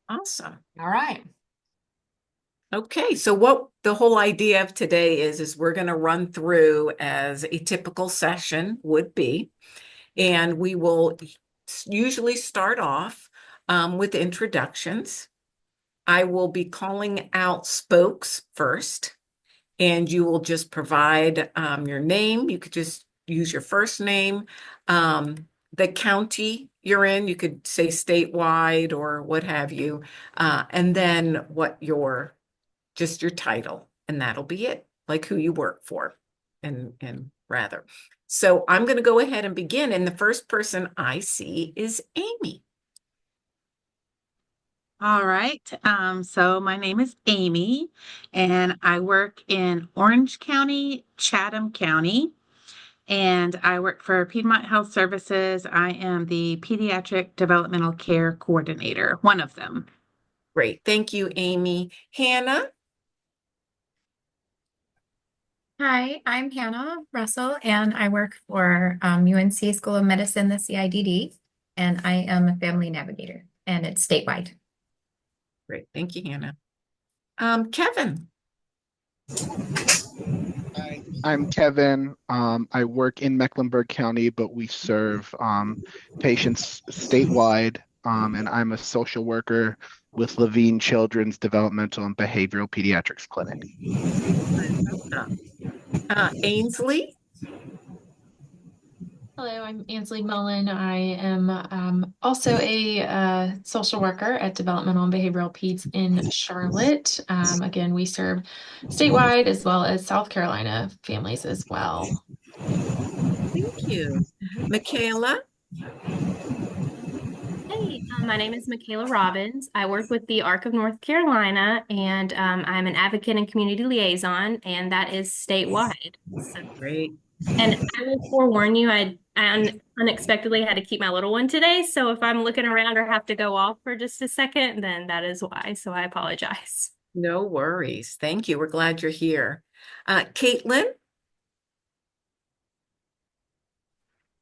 Awesome. All right. Okay, so what the whole idea of today is we're going to run through as a typical session would be, and we will usually start off with introductions. I will be calling out spokes first, and you will just provide your name. You could just use your first name, the county you're in. You could say statewide or what have you, and then what your just your title, and that'll be it, like who you work for, and rather. So I'm going to go ahead and begin, and the first person I see is Amy. All right. So my name is Amy, and I work in Orange County, Chatham County, and I work for Piedmont Health Services. I am the Pediatric Developmental Care Coordinator, one of them. Great. Thank you, Amy. Hannah. Hi, I'm Hannah Russell, and I work for UNC School of Medicine, the CIDD, and I am a family navigator, and it's statewide. Great. Thank you, Hannah. Kevin. Hi, I'm Kevin. I work in Mecklenburg County, but we serve patients statewide, and I'm a social worker with Levine Children's Developmental and Behavioral Pediatrics Clinic. Ainsley. Hello, I'm Ansley Mullen. I am also a social worker at Developmental and Behavioral Peds in Charlotte. Again, we serve statewide as well as South Carolina families as well. Thank you. Michaela. Hey, my name is Michaela Robbins. I work with the ARC of North Carolina, and I'm an advocate and community liaison, and that is statewide. Great. And I will forewarn you, I unexpectedly had to keep my little one today, so if I'm looking around or have to go off for just a second, then that is why. So I apologize. No worries. Thank you. We're glad you're here. Caitlin.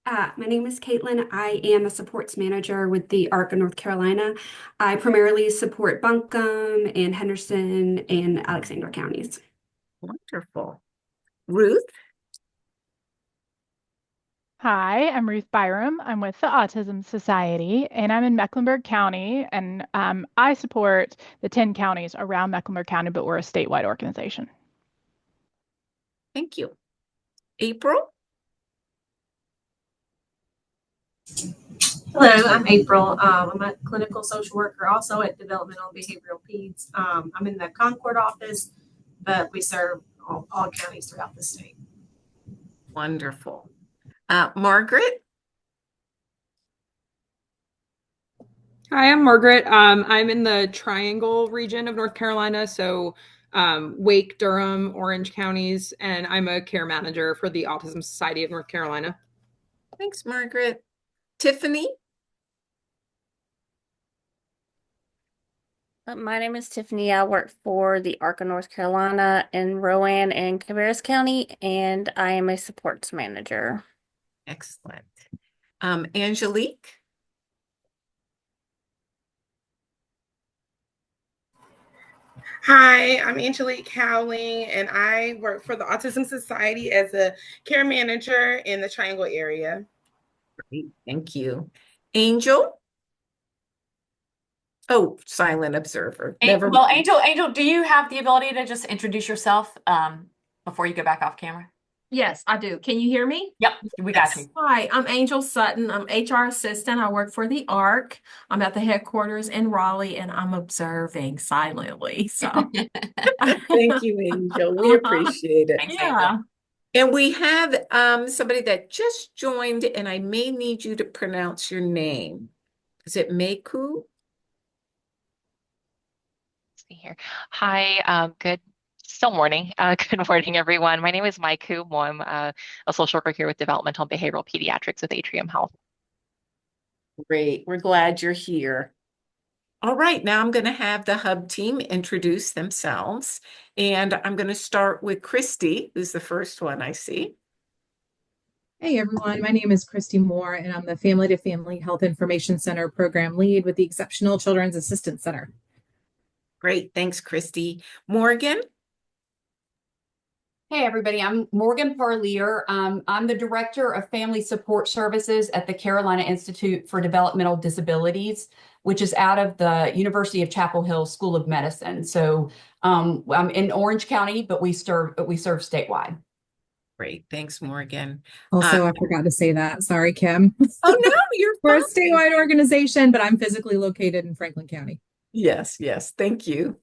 My name is Caitlin. I am a supports manager with the ARC of North Carolina. I primarily support Buncombe and Henderson and Alexander counties. Wonderful. Ruth. Hi, I'm Ruth Byram. I'm with the Autism Society, and I'm in Mecklenburg County, and I support the 10 counties around Mecklenburg County, but we're a statewide organization. Thank you. April. Hello, I'm April. I'm a clinical social worker also at Developmental and Behavioral Peds. I'm in the Concord office, but we serve all counties throughout the state. Wonderful. Margaret. Hi, I'm Margaret. I'm in the Triangle region of North Carolina, so Wake, Durham, Orange counties, and I'm a care manager for the Autism Society of North Carolina. Thanks, Margaret. Tiffany. My name is Tiffany. I work for the ARC of North Carolina in Rowan and Cabarrus County, and I am a supports manager. Excellent. Angelique. Hi, I'm Angelique Cowling, and I work for the Autism Society as a care manager in the Triangle area. Great, thank you. Angel. Oh, silent observer. Well, Angel, do you have the ability to just introduce yourself before you go back off camera? Yes, I do. Can you hear me? Yep, we got you. Hi, I'm Angel Sutton. I'm HR assistant. I work for the ARC. I'm at the headquarters in Raleigh, and I'm observing silently. So thank you, Angel. We appreciate it. Thanks, yeah. Angel. And we have somebody that just joined, and I may need you to pronounce your name. Is it Meku? See here. Hi, still morning. Good morning, everyone. My name is Maiku Mo. I'm a social worker here with Developmental and Behavioral Pediatrics with Atrium Health. Great. We're glad you're here. All right, now I'm going to have the hub team introduce themselves, and I'm going to start with Christy, who's the first one I see. Hey everyone, my name is Christy Moore, and I'm the Family to Family Health Information Center program lead with the Exceptional Children's Assistance Center. Great. Thanks, Christy. Morgan? Hey, everybody. I'm Morgan Parlier. I'm the Director of Family Support Services at the Carolina Institute for Developmental Disabilities, which is out of the University of Chapel Hill School of Medicine. So I'm in Orange County, but we serve statewide. Great. Thanks, Morgan. Also, I forgot to say that. Sorry, Kim. Oh, no, you're We're a fine. statewide organization, but I'm physically located in Franklin County. Yes, yes. Thank you.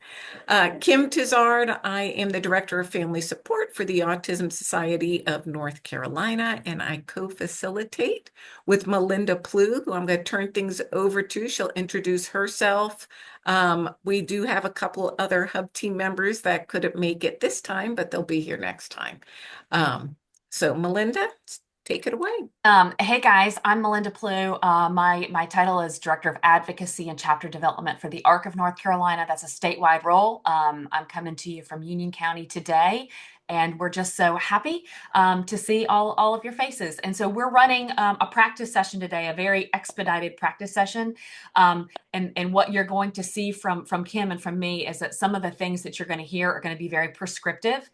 Kim Tizard, I am the Director of Family Support for the Autism Society of North Carolina, and I co-facilitate with Melinda Plew, who I'm going to turn things over to. She'll introduce herself. We do have a couple other hub team members that couldn't make it this time, but they'll be here next time. So Melinda, take it away. Hey guys, I'm Melinda Plew. My title is Director of Advocacy and Chapter Development for the ARC of North Carolina. That's a statewide role. I'm coming to you from Union County today, and we're just so happy to see all of your faces. And so we're running a practice session today, a very expedited practice session. And what you're going to see from Kim and from me is that some of the things that you're going to hear are going to be very prescriptive.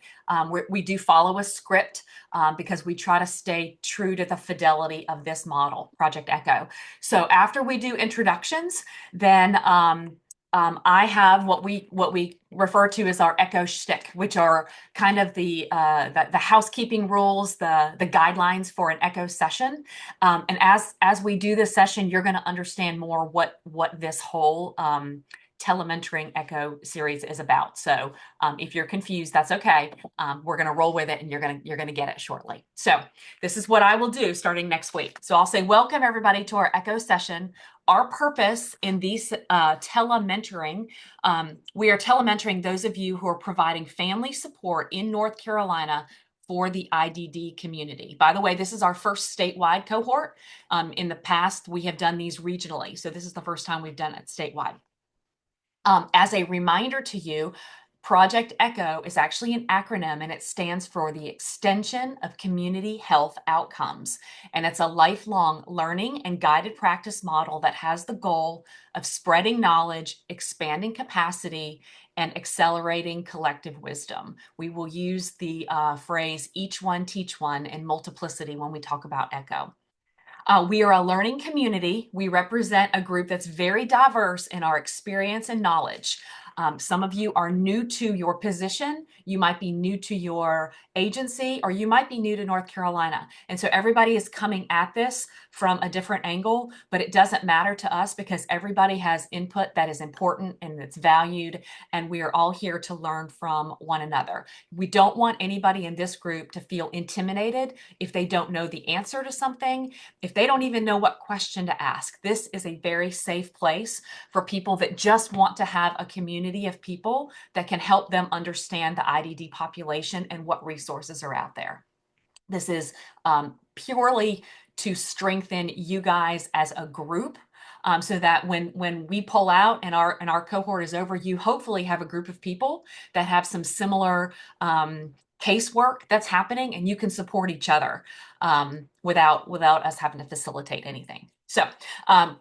We do follow a script because we try to stay true to the fidelity of this model, Project Echo. So after we do introductions, then I have what we refer to as our Echo shtick, which are kind of the housekeeping rules, the guidelines for an Echo session. And as we do this session, you're going to understand more what this whole telementoring Echo series is about. So if you're confused, that's okay. We're going to roll with it, and you're going to get it shortly. So this is what I will do starting next week. So I'll say, welcome everybody to our Echo session. Our purpose in these telementoring, we are telementoring those of you who are providing family support in North Carolina for the IDD community. By the way, this is our first statewide cohort. In the past, we have done these regionally. So this is the first time we've done it statewide. As a reminder to you, Project Echo is actually an acronym, and it stands for the Extension of Community Health Outcomes. And it's a lifelong learning and guided practice model that has the goal of spreading knowledge, expanding capacity, and accelerating collective wisdom. We will use the phrase each one teach one in multiplicity when we talk about Echo. We are a learning community. We represent a group that's very diverse in our experience and knowledge. Some of you are new to your position. You might be new to your agency, or you might be new to North Carolina. And so everybody is coming at this from a different angle, but it doesn't matter to us because everybody has input that is important and that's valued, and we are all here to learn from one another. We don't want anybody in this group to feel intimidated if they don't know the answer to something, if they don't even know what question to ask. This is a very safe place for people that just want to have a community of people that can help them understand the IDD population and what resources are out there. This is purely to strengthen you guys as a group, so that when we pull out and our cohort is over, you hopefully have a group of people that have some similar casework that's happening, and you can support each other without us having to facilitate anything. So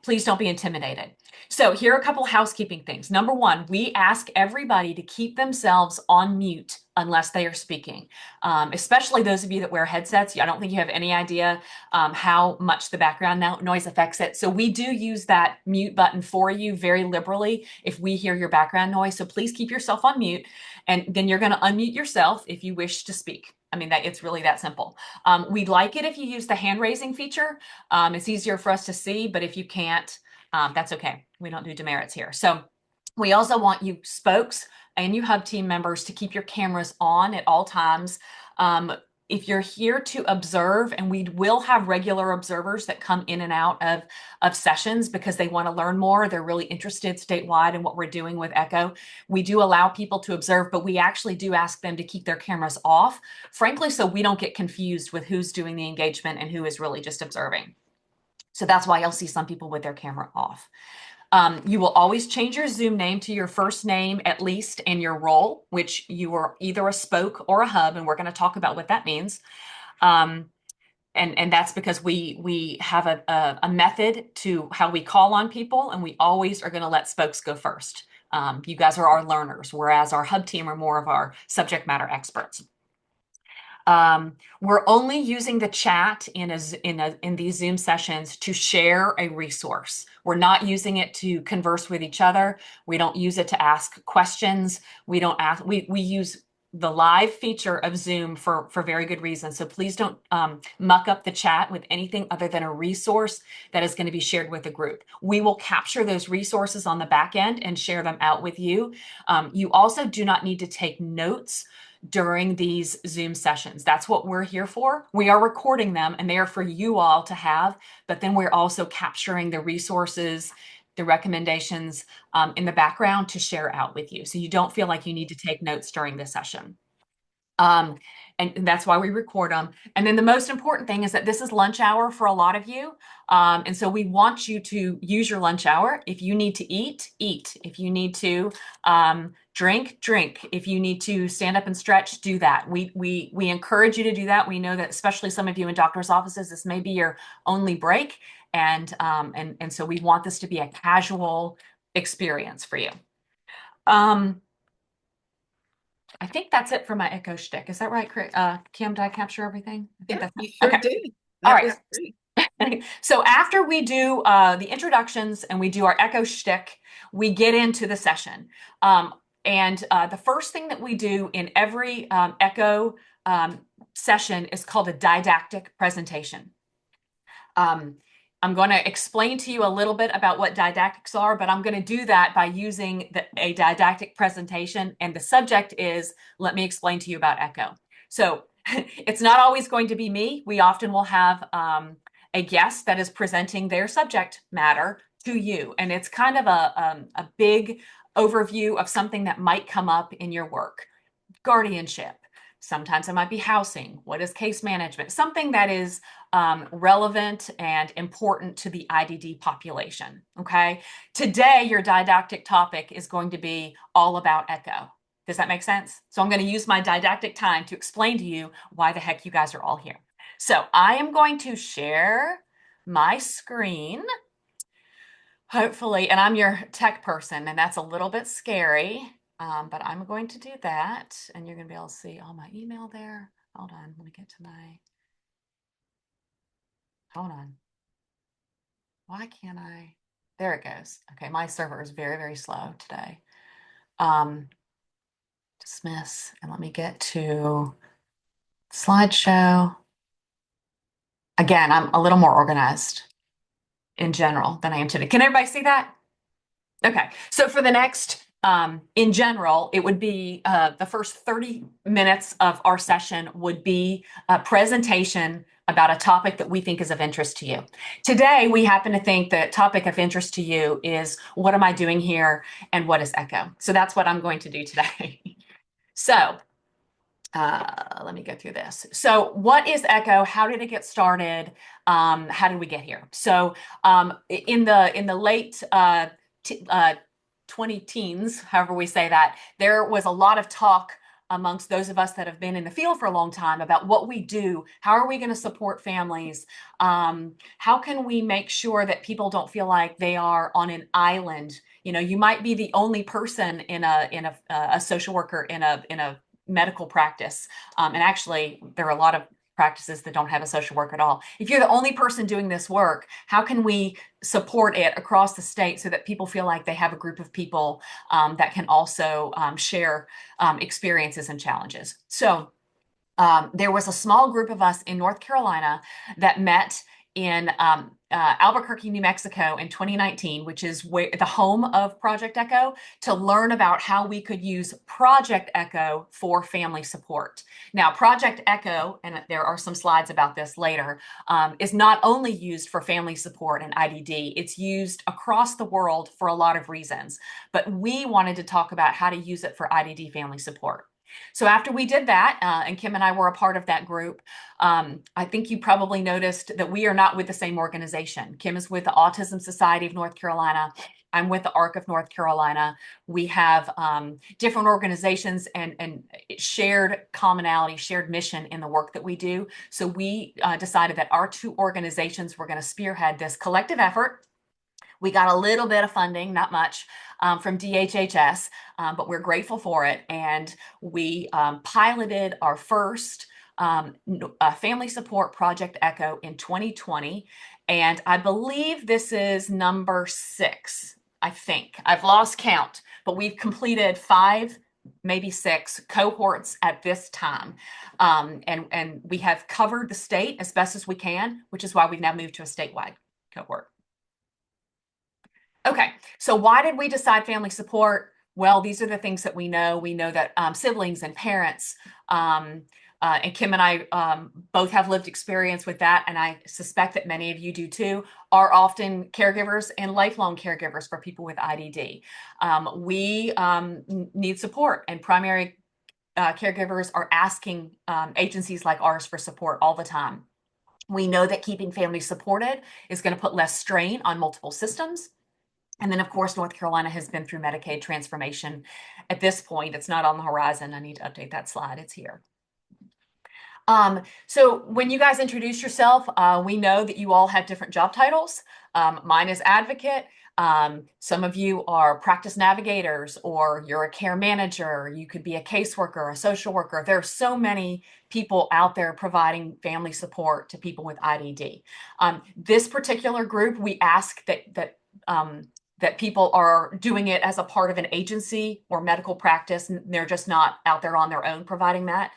please don't be intimidated. So here are a couple housekeeping things. Number one, we ask everybody to keep themselves on mute unless they are speaking, especially those of you that wear headsets. I don't think you have any idea how much the background noise affects it. So we do use that mute button for you very liberally if we hear your background noise. So please keep yourself on mute, and then you're going to unmute yourself if you wish to speak. I mean, it's really that simple. We'd like it if you use the hand raising feature. It's easier for us to see, but if you can't, that's okay. We don't do demerits here. So we also want you spokes and you hub team members to keep your cameras on at all times. If you're here to observe, and we will have regular observers that come in and out of sessions because they want to learn more, they're really interested statewide in what we're doing with Echo. We do allow people to observe, but we actually do ask them to keep their cameras off, frankly, so we don't get confused with who's doing the engagement and who is really just observing. So that's why you'll see some people with their camera off. You will always change your Zoom name to your first name, at least, in your role, which you are either a spoke or a hub, and we're going to talk about what that means. And that's because we have a method to how we call on people, and we always are going to let spokes go first. You guys are our learners, whereas our hub team are more of our subject matter experts. We're only using the chat in these Zoom sessions to share a resource. We're not using it to converse with each other. We don't use it to ask questions. We use the live feature of Zoom for very good reasons. So please don't muck up the chat with anything other than a resource that is going to be shared with the group. We will capture those resources on the back end and share them out with you. You also do not need to take notes during these Zoom sessions. That's what we're here for. We are recording them and they are for you all to have, but then we're also capturing the resources, the recommendations in the background to share out with you. So you don't feel like you need to take notes during this session. And that's why we record them. And then the most important thing is that this is lunch hour for a lot of you. And so we want you to use your lunch hour. If you need to eat, eat. If you need to drink, drink. If you need to stand up and stretch, do that. We encourage you to do that. We know that especially some of you in doctor's offices, this may be your only break. And so we want this to be a casual experience for you. I think that's it for my echo shtick. Is that right, Kim? Did I capture everything? I think that's You sure okay. did. All right. So after we do the introductions and we do our echo shtick, we get into the session. The first thing that we do in every echo session is called a didactic presentation. I'm going to explain to you a little bit about what didactics are, but I'm going to do that by using a didactic presentation. And the subject is, let me explain to you about echo. So it's not always going to be me. We often will have a guest that is presenting their subject matter to you. And it's kind of a big overview of something that might come up in your work. Guardianship. Sometimes it might be housing. What is case management? Something that is relevant and important to the IDD population, okay? Today, your didactic topic is going to be all about echo. Does that make sense? So I'm going to use my didactic time to explain to you why the heck you guys are all here. So I am going to share my screen, hopefully, and I'm your tech person, and that's a little bit scary. But I'm going to do that, and you're going to be able to see all my email there. Hold on, let me get to my, hold on. Why can't I? There it goes. Okay, my server is very, very slow today. Dismiss, and let me get to slideshow. Again, I'm a little more organized in general than I am today. Can everybody see that? Okay, so for the next in general, it would be the first 30 minutes of our session would be a presentation about a topic that we think is of interest to you. Today, we happen to think the topic of interest to you is what am I doing here and what is echo? So that's what I'm going to do today. So let me go through this. So what is echo? How did it get started? How did we get here? So in the late 20 teens, however we say that, there was a lot of talk amongst those of us that have been in the field for a long time about what we do. How are we going to support families? How can we make sure that people don't feel like they are on an island? You know, you might be the only person in a social worker in a medical practice. And actually, there are a lot of practices that don't have a social worker at all. If you're the only person doing this work, how can we support it across the state so that people feel like they have a group of people that can also share experiences and challenges? So there was a small group of us in North Carolina that met in Albuquerque, New Mexico in 2019, which is the home of Project Echo, to learn about how we could use Project Echo for family support. Now, Project Echo, and there are some slides about this later, is not only used for family support and IDD, it's used across the world for a lot of reasons. But we wanted to talk about how to use it for IDD family support. So after we did that, and Kim and I were a part of that group, I think you probably noticed that we are not with the same organization. Kim is with the Autism Society of North Carolina, I'm with the ARC of North Carolina. We have different organizations and shared commonality, shared mission in the work that we do. So we decided that our two organizations were going to spearhead this collective effort. We got a little bit of funding, not much, from DHHS, but we're grateful for it. And we piloted our first family support Project Echo in 2020. And I believe this is number 6, I think. I've lost count, but we've completed 5, maybe 6 cohorts at this time. And we have covered the state as best as we can, which is why we've now moved to a statewide cohort. Okay, so why did we decide family support? Well, these are the things that we know. We know that siblings and parents, and Kim and I both have lived experience with that, and I suspect that many of you do too, are often caregivers and lifelong caregivers for people with IDD. We need support, and primary caregivers are asking agencies like ours for support all the time. We know that keeping families supported is going to put less strain on multiple systems. And then, of course, North Carolina has been through Medicaid transformation. At this point, it's not on the horizon. I need to update that slide. It's here. So when you guys introduce yourself, we know that you all have different job titles. Mine is advocate. Some of you are practice navigators, or you're a care manager. You could be a caseworker, a social worker. There are so many people out there providing family support to people with IDD. This particular group, we ask that people are doing it as a part of an agency or medical practice, and they're just not out there on their own providing that.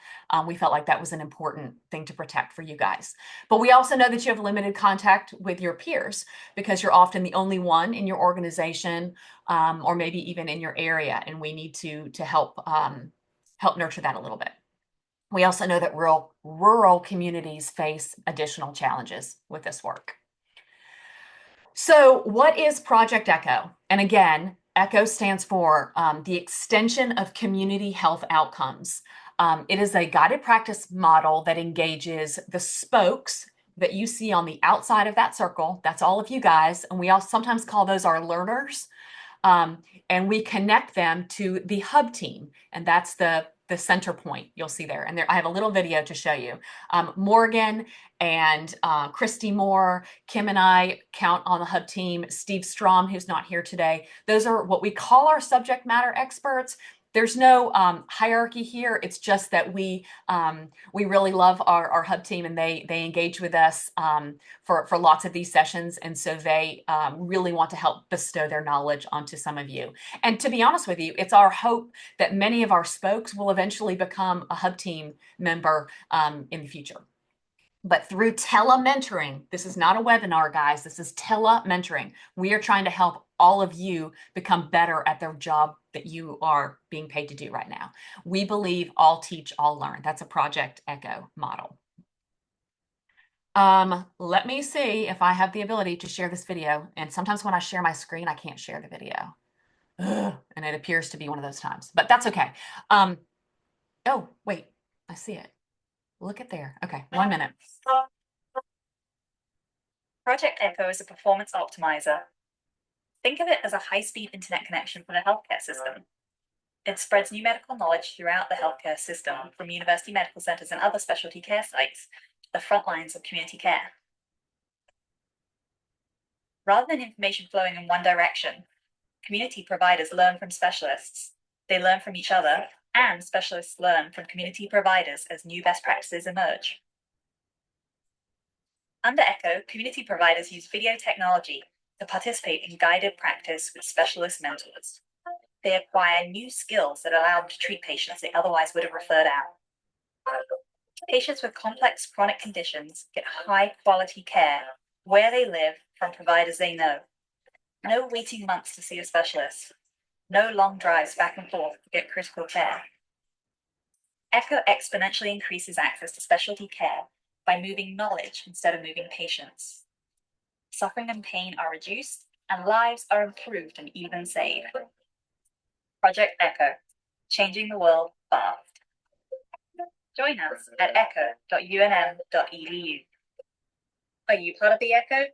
We felt like that was an important thing to protect for you guys. But we also know that you have limited contact with your peers because you're often the only one in your organization, or maybe even in your area, and we need to help nurture that a little bit. We also know that rural communities face additional challenges with this work. So what is Project Echo? And again, ECHO stands for the Extension of Community Health Outcomes. It is a guided practice model that engages the spokes that you see on the outside of that circle. That's all of you guys. And we also sometimes call those our learners. And we connect them to the hub team. And that's the center point you'll see there. And there, I have a little video to show you. Morgan and Christy Moore, Kim and I count on the hub team. Steve Strom, who's not here today. Those are what we call our subject matter experts. There's no hierarchy here. It's just that we really love our hub team, and they engage with us for lots of these sessions. And so they really want to help bestow their knowledge onto some of you. And to be honest with you, it's our hope that many of our spokes will eventually become a hub team member in the future. But through tele-mentoring, this is not a webinar, guys, this is tele-mentoring. We are trying to help all of you become better at their job that you are being paid to do right now. We believe all teach, all learn. That's a Project Echo model. Let me see if I have the ability to share this video. And sometimes when I share my screen, I can't share the video. Ugh, and it appears to be one of those times, but that's okay. Oh, wait, I see it. Look at there. Okay, 1 minute. Project Echo is a performance optimizer. Think of it as a high-speed internet connection for the healthcare system. It spreads new medical knowledge throughout the healthcare system, from university medical centers and other specialty care sites to the front lines of community care. Rather than information flowing in one direction, community providers learn from specialists. They learn from each other, and specialists learn from community providers as new best practices emerge. Under ECHO, community providers use video technology to participate in guided practice with specialist mentors. They acquire new skills that allow them to treat patients they otherwise would have referred out. Patients with complex chronic conditions get high-quality care where they live from providers they know. No waiting months to see a specialist. No long drives back and forth to get critical care. ECHO exponentially increases access to specialty care by moving knowledge instead of moving patients. Suffering and pain are reduced, and lives are improved and even saved. Project ECHO, changing the world fast. Join us at echo.unm.edu. Are you part of the ECHO?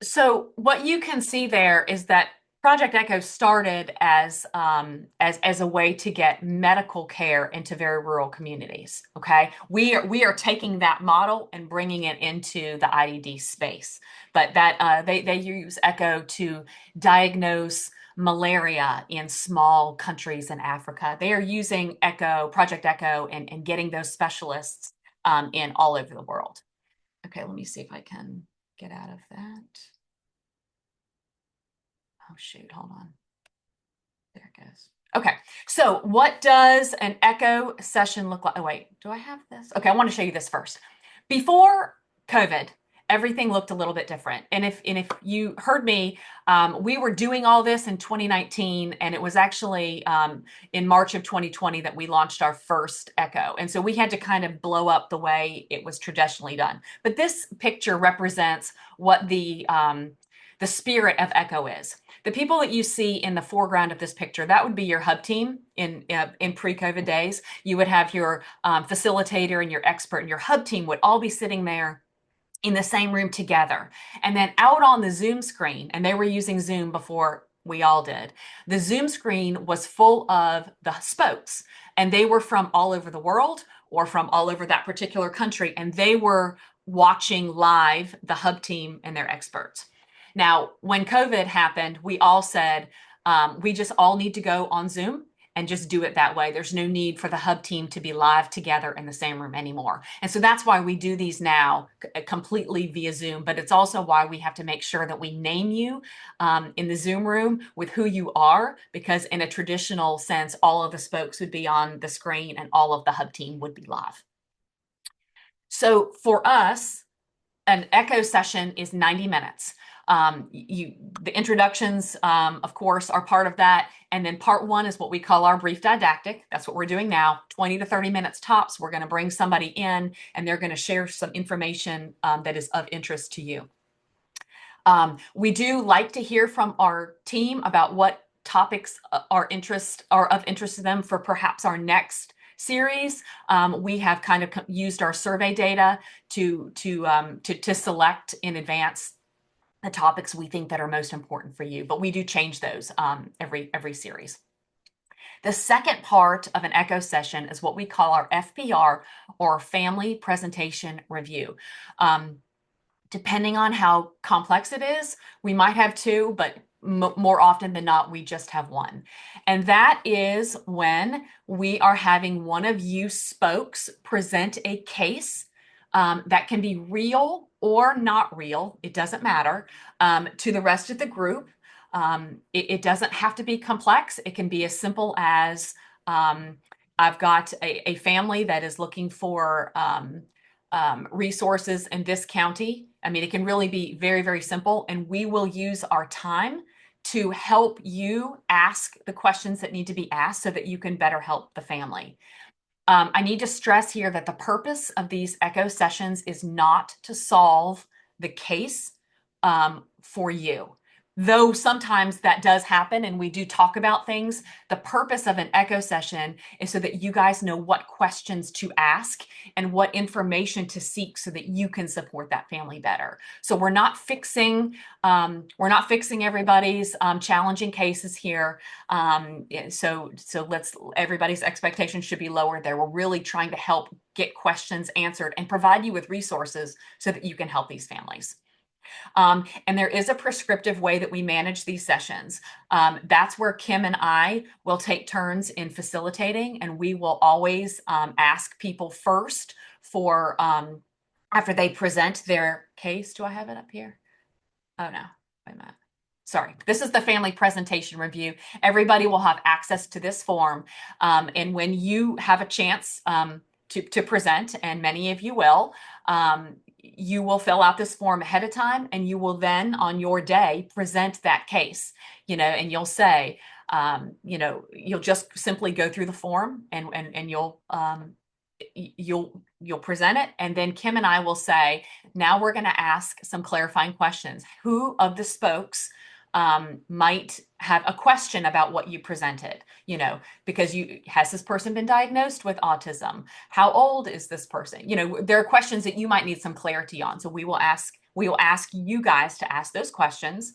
So what you can see there is that Project Echo started as a way to get medical care into very rural communities. Okay, we are taking that model and bringing it into the IDD space, but that they use Echo to diagnose malaria in small countries in Africa. They are using Project Echo, and getting those specialists in all over the world. Okay, let me see if I can get out of that. Oh, shoot, hold on. There it goes. Okay, so what does an Echo session look like? Oh, wait, do I have this? Okay, I want to show you this first. Before COVID, everything looked a little bit different. And if you heard me, we were doing all this in 2019, and it was actually in March of 2020 that we launched our first Echo. And so we had to kind of blow up the way it was traditionally done. But this picture represents what the spirit of Echo is. The people that you see in the foreground of this picture, that would be your hub team in pre-COVID days. You would have your facilitator and your expert, and your hub team would all be sitting there in the same room together. And then out on the Zoom screen, and they were using Zoom before we all did, the Zoom screen was full of the spokes, and they were from all over the world or from all over that particular country, and they were watching live the hub team and their experts. Now, when COVID happened, we all said, we just all need to go on Zoom and just do it that way. There's no need for the hub team to be live together in the same room anymore. And so that's why we do these now completely via Zoom, but it's also why we have to make sure that we name you in the Zoom room with who you are, because in a traditional sense, all of the spokes would be on the screen and all of the hub team would be live. So for us, an Echo session is 90 minutes. The introductions, of course, are part of that. And then part one is what we call our brief didactic. That's what we're doing now, 20 to 30 minutes tops. We're going to bring somebody in, and they're going to share some information that is of interest to you. We do like to hear from our team about what topics are of interest to them for perhaps our next series. We have kind of used our survey data to select in advance the topics we think that are most important for you, but we do change those every series. The second part of an Echo session is what we call our FPR, or Family Presentation Review. Depending on how complex it is, we might have two, but more often than not, we just have one. And that is when we are having one of you spokes present a case that can be real or not real, it doesn't matter, to the rest of the group. It doesn't have to be complex. It can be as simple as, I've got a family that is looking for resources in this county. I mean, it can really be very, very simple, and we will use our time to help you ask the questions that need to be asked so that you can better help the family. I need to stress here that the purpose of these Echo sessions is not to solve the case for you. Though sometimes that does happen and we do talk about things, the purpose of an Echo session is so that you guys know what questions to ask and what information to seek so that you can support that family better. So we're not fixing everybody's challenging cases here. So everybody's expectations should be lowered there. We're really trying to help get questions answered and provide you with resources so that you can help these families. And there is a prescriptive way that we manage these sessions. That's where Kim and I will take turns in facilitating, and we will always ask people first for, after they present their case. Do I have it up here? Oh no, wait a minute. Sorry, this is the Family Presentation Review. Everybody will have access to this form. And when you have a chance to present, and many of you will, you will fill out this form ahead of time, and you will then on your day present that case, and you'll say, you'll just simply go through the form and you'll present it. And then Kim and I will say, now we're going to ask some clarifying questions. Who of the spokes might have a question about what you presented, because has this person been diagnosed with autism? How old is this person? There are questions that you might need some clarity on. So we will We will ask you guys to ask those questions.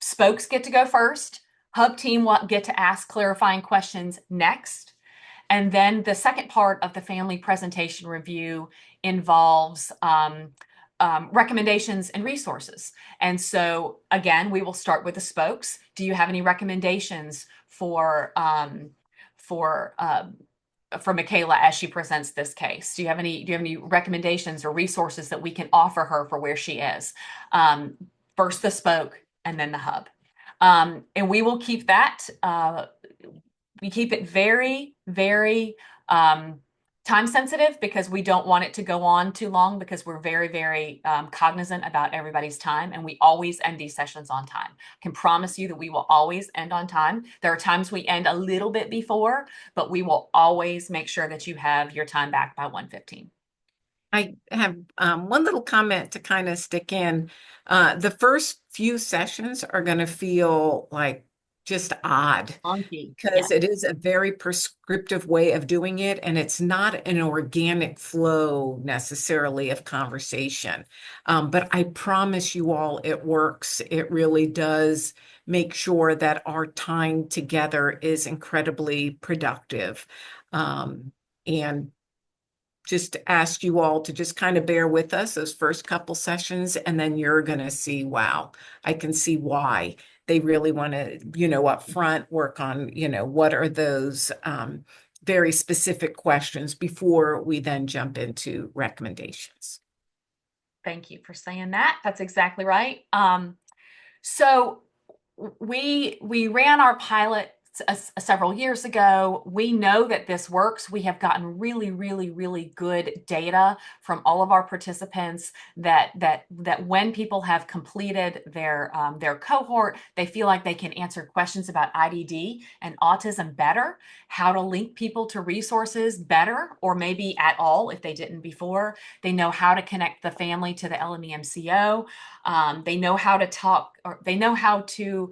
Spokes get to go first. Hub team will get to ask clarifying questions next. And then the second part of the family presentation review involves recommendations and resources. And so again, we will start with the spokes. Do you have any recommendations for Michaela as she presents this case? Do you have any recommendations or resources that we can offer her for where she is? First the spoke and then the hub. And we will keep that, we keep it very, very time sensitive because we don't want it to go on too long because we're very, very cognizant about everybody's time, and we always end these sessions on time. I can promise you that we will always end on time. There are times we end a little bit before, but we will always make sure that you have your time back by 1:15. I have one little comment to kind of stick in. The first few sessions are going to feel like just odd because it is a very prescriptive way of doing it, and it's not an organic flow necessarily of conversation. But I promise you all it works. It really does make sure that our time together is incredibly productive. And just ask you all to just kind of bear with us those first couple sessions, and then you're going to see, wow, I can see why they really want to, up front work on, what are those very specific questions before we then jump into recommendations. Thank you for saying that. That's exactly right. So we ran our pilot several years ago. We know that this works. We have gotten really, really, really good data from all of our participants that when people have completed their cohort, they feel like they can answer questions about IDD and autism better, how to link people to resources better, or maybe at all if they didn't before. They know how to connect the family to the LME-MCO. They know how to talk, or they know how to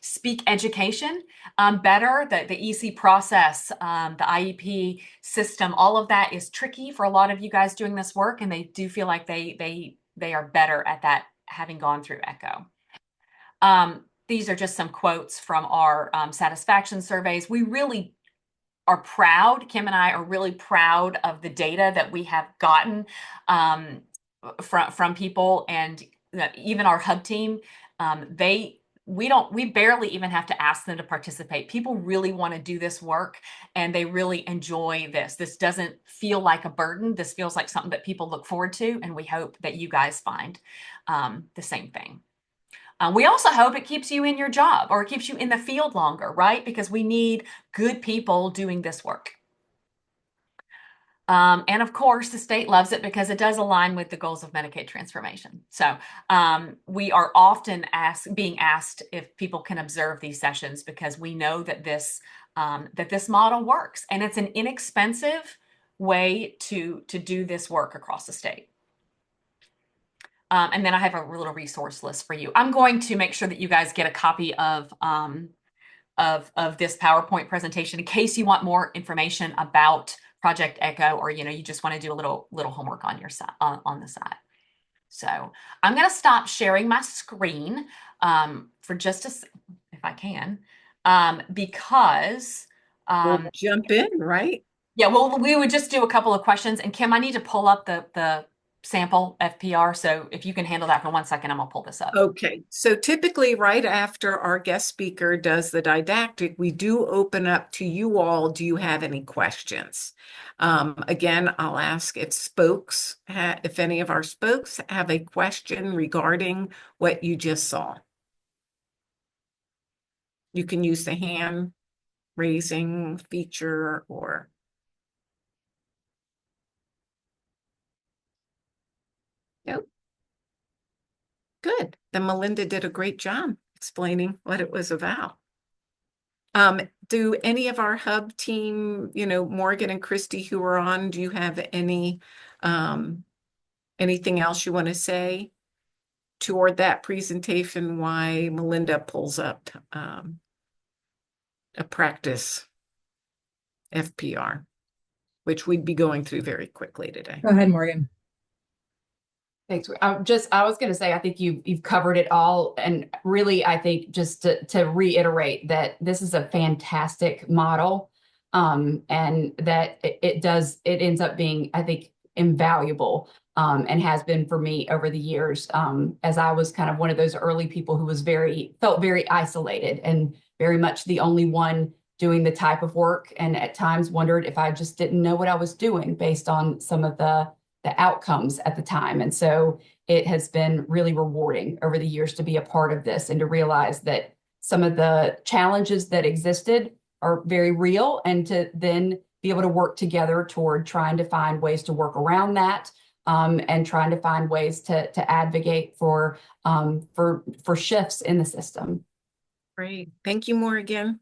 speak education better. The EC process, the IEP system, all of that is tricky for a lot of you guys doing this work, and they do feel like they are better at that having gone through ECHO. These are just some quotes from our satisfaction surveys. We really are proud, Kim and I are really proud of the data that we have gotten from people, and even our hub team. We barely even have to ask them to participate. People really want to do this work, and they really enjoy this. This doesn't feel like a burden. This feels like something that people look forward to, and we hope that you guys find the same thing. We also hope it keeps you in your job, or it keeps you in the field longer, right? Because we need good people doing this work. And of course, the state loves it because it does align with the goals of Medicaid transformation. So we are often being asked if people can observe these sessions, because we know that this model works, and it's an inexpensive way to do this work across the state. And then I have a little resource list for you. I'm going to make sure that you guys get a copy of this PowerPoint presentation in case you want more information about Project ECHO, or you just want to do a little homework on your side on the side. So I'm going to stop sharing my screen for just if I can, because we'll jump in, right? Yeah, well, we would just do a couple of questions, and Kim, I need to pull up the sample FPR. So if you can handle that for 1 second, I'm gonna pull this up. Okay. So typically right after our guest speaker does the didactic, we do open up to you all. Do you have any questions? Again, I'll ask if any of our spokes have a question regarding what you just saw. You can use the hand raising feature or nope. Good. Then Melinda did a great job explaining what it was about. Do any of our hub team, Morgan and Christy who are on, do you have anything else you want to say toward that presentation while Melinda pulls up a practice FPR, which we'd be going through very quickly today? Go ahead, Morgan. Thanks. I was going to say, I think you've covered it all. And really, I think just to reiterate that this is a fantastic model, and that it ends up being, I think, invaluable, and has been for me over the years, as I was kind of one of those early people who felt very isolated and very much the only one doing the type of work, and at times wondered if I just didn't know what I was doing based on some of the outcomes at the time. And so it has been really rewarding over the years to be a part of this and to realize that some of the challenges that existed are very real, and to then be able to work together toward trying to find ways to work around that, and trying to find ways to advocate for shifts in the system. Great. Thank you, Morgan.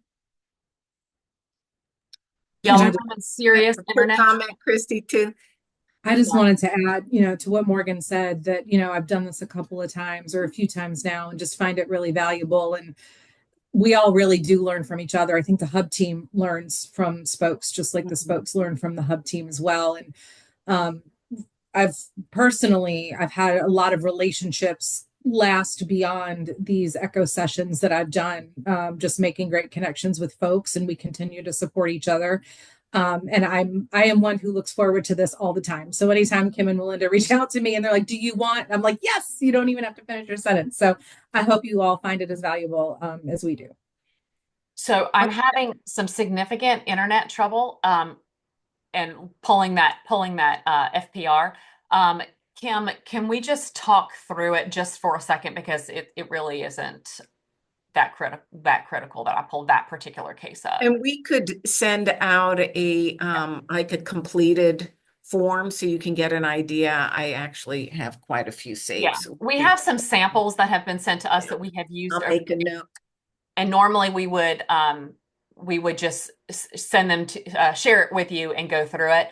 Y'all Did are you- having serious Quick internet comment, Christy, too. I just wanted to add, to what Morgan said, that, I've done this a couple of times or a few times now and just find it really valuable. And we all really do learn from each other. I think the Hub team learns from Spokes, just like the Spokes learn from the Hub team as well. And I've had a lot of relationships last beyond these echo sessions that I've done, just making great connections with folks, and we continue to support each other. And I am one who looks forward to this all the time. So anytime Kim and Melinda reach out to me and they're like, "Do you want?" I'm like, "Yes, you don't even have to finish your sentence." So I hope you all find it as valuable as we do. So I'm having some significant internet trouble, and pulling that FPR. Kim, can we just talk through it just for a second, because it really isn't that critical that I pulled that particular case up. And we could send out a like a completed form so you can get an idea. I actually have quite a few saved. Yeah, So we have some samples that have been sent to us that we have used. I'll make a note. And normally we would just send them to share it with you and go through it.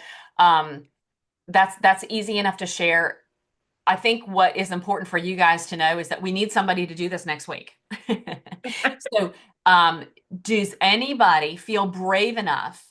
That's easy enough to share. I think what is important for you guys to know is that we need somebody to do this next week. So, does anybody feel brave enough,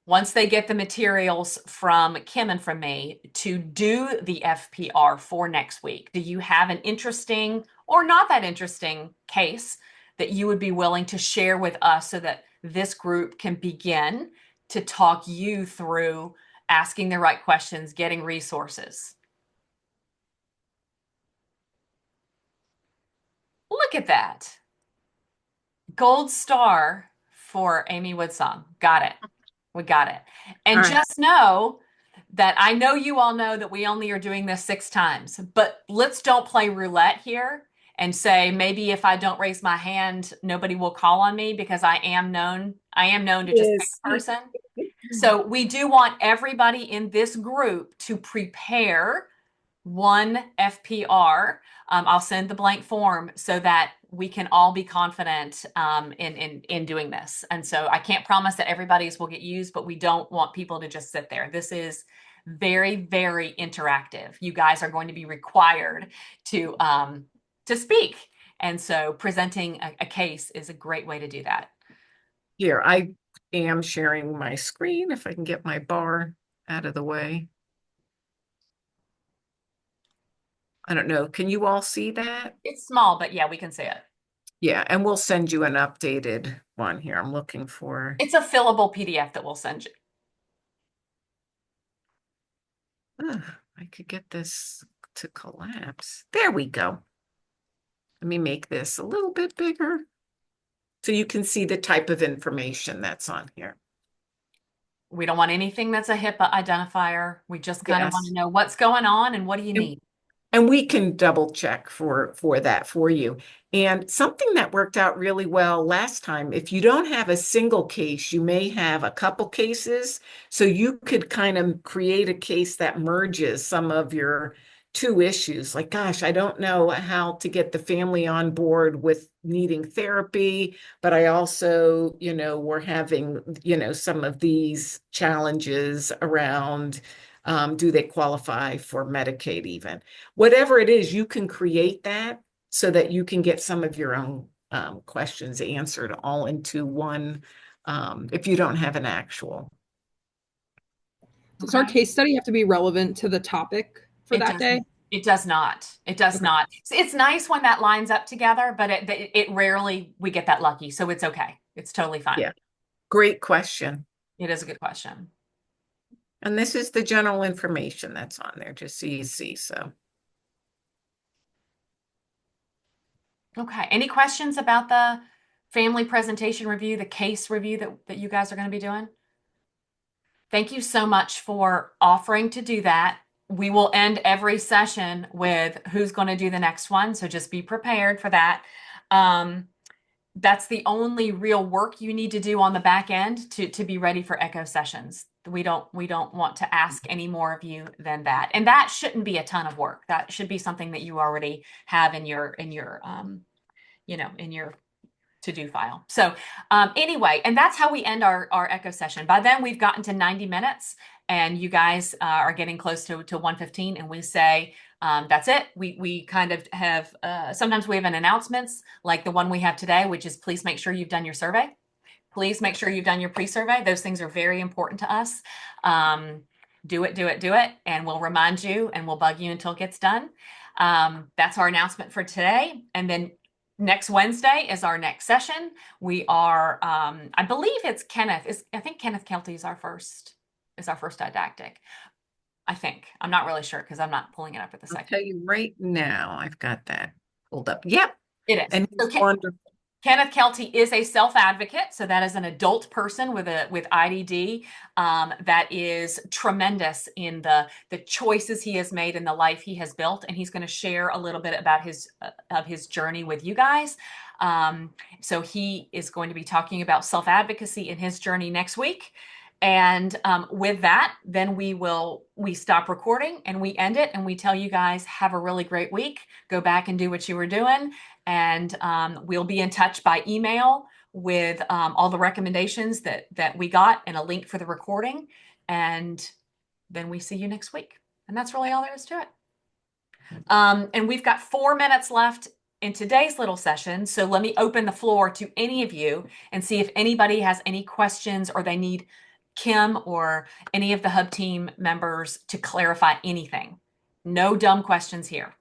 once they get the materials from Kim and from me, to do the FPR for next week? Do you have an interesting or not that interesting case that you would be willing to share with us so that this group can begin to talk you through asking the right questions, getting resources? Look at that. Gold star for Amy Woodsong. Got it. We got it. And just know that I know you all know that we only are doing this 6 times, but let's don't play roulette here and say, maybe if I don't raise my hand, nobody will call on me, because I am known to just pick a person. So we do want everybody in this group to prepare one FPR. I'll send the blank form so that we can all be confident in doing this. And so I can't promise that everybody's will get used, but we don't want people to just sit there. This is very, very interactive. You guys are going to be required to speak. And so presenting a case is a great way to do that. Here, I am sharing my screen if I can get my bar out of the way. I don't know. Can you all see that? It's small, but yeah, we can see it. Yeah, and we'll send you an updated one here. I'm looking for. It's a fillable PDF that we'll send you. I could get this to collapse. There we go. Let me make this a little bit bigger so you can see the type of information that's on here. We don't want anything that's a HIPAA identifier. We just kind of want to know what's going on and what do you need. And we can double check for that for you. And something that worked out really well last time, if you don't have a single case, you may have a couple cases. So you could kind of create a case that merges some of your 2 issues. Like, gosh, I don't know how to get the family on board with needing therapy, but I also, we're having, some of these challenges around do they qualify for Medicaid even? Whatever it is, you can create that so that you can get some of your own questions answered all into one if you don't have an actual. Does our case study have to be relevant to the topic for that day? It does not. It does not. It's nice when that lines up together, but it rarely we get that lucky. So it's okay. It's totally fine. Yeah. Great question. It is a good question. And this is the general information that's on there, just so you see. So, okay. Any questions about the family presentation review, the case review that you guys are going to be doing? Thank you so much for offering to do that. We will end every session with who's going to do the next one. So just be prepared for that. That's the only real work you need to do on the back end to be ready for echo sessions. We don't want to ask any more of you than that. And that shouldn't be a ton of work. That should be something that you already have in your to-do file. So anyway, and that's how we end our echo session. By then we've gotten to 90 minutes and you guys are getting close to 1:15 and we say, that's it. We kind of have, sometimes we have an announcements like the one we have today, which is please make sure you've done your survey. Please make sure you've done your pre-survey. Those things are very important to us. Do it. And we'll remind you and we'll bug you until it gets done. That's our announcement for today. And then next Wednesday is our next session. We are, I believe it's Kenneth. I think Kenneth Kelty is our first didactic. I think. I'm not really sure because I'm not pulling it up at the second. I'll tell you right now, I've got that pulled up. Yep. It is. And So wonderful. Kenneth Kelty is a self-advocate. So that is an adult person with IDD that is tremendous in the choices he has made and the life he has built. And he's going to share a little bit about his journey with you guys. So he is going to be talking about self-advocacy in his journey next week. And with that, then we stop recording and we end it and we tell you guys have a really great week. Go back and do what you were doing. And we'll be in touch by email with all the recommendations that we got and a link for the recording. And then we see you next week. And that's really all there is to it. And we've got 4 minutes left in today's little session. So let me open the floor to any of you and see if anybody has any questions or they need Kim or any of the Hub team members to clarify anything. No dumb questions here.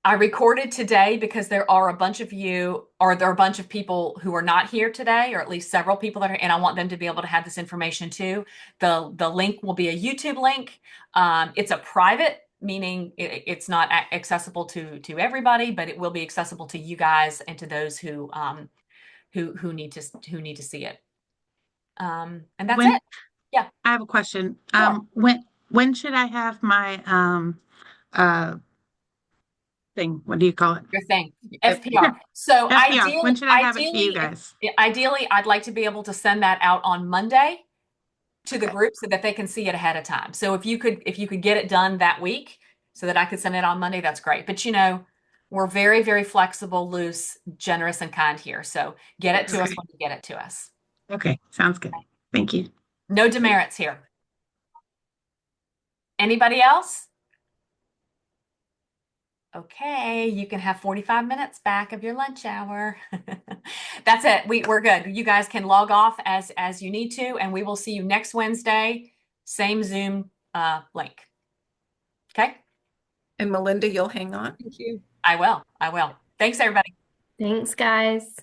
I recorded today because there are a bunch of you, or there are a bunch of people who are not here today, or at least several people that are, and I want them to be able to have this information too. The link will be a YouTube link. It's a private, meaning it's not accessible to everybody, but it will be accessible to you guys and to those who need to see it. And that's it. Yeah. I have a question. Sure. When should I have my thing? What do you call it? Your thing. FPR. So FPR. When should I have it for you guys? Ideally, I'd like to be able to send that out on Monday to the group so that they can see it ahead of time. So if you could get it done that week so that I could send it on Monday, that's great. But we're very, very flexible, loose, generous, and kind here. So get it to us when you get it to us. Okay, sounds good. Thank you. No demerits here. Anybody else? Okay, you can have 45 minutes back of your lunch hour. That's it. We're good. You guys can log off as you need to, and we will see you next Wednesday. Same Zoom link. Okay? And Melinda, you'll hang on? Thank you. I will. Thanks, everybody. Thanks, guys.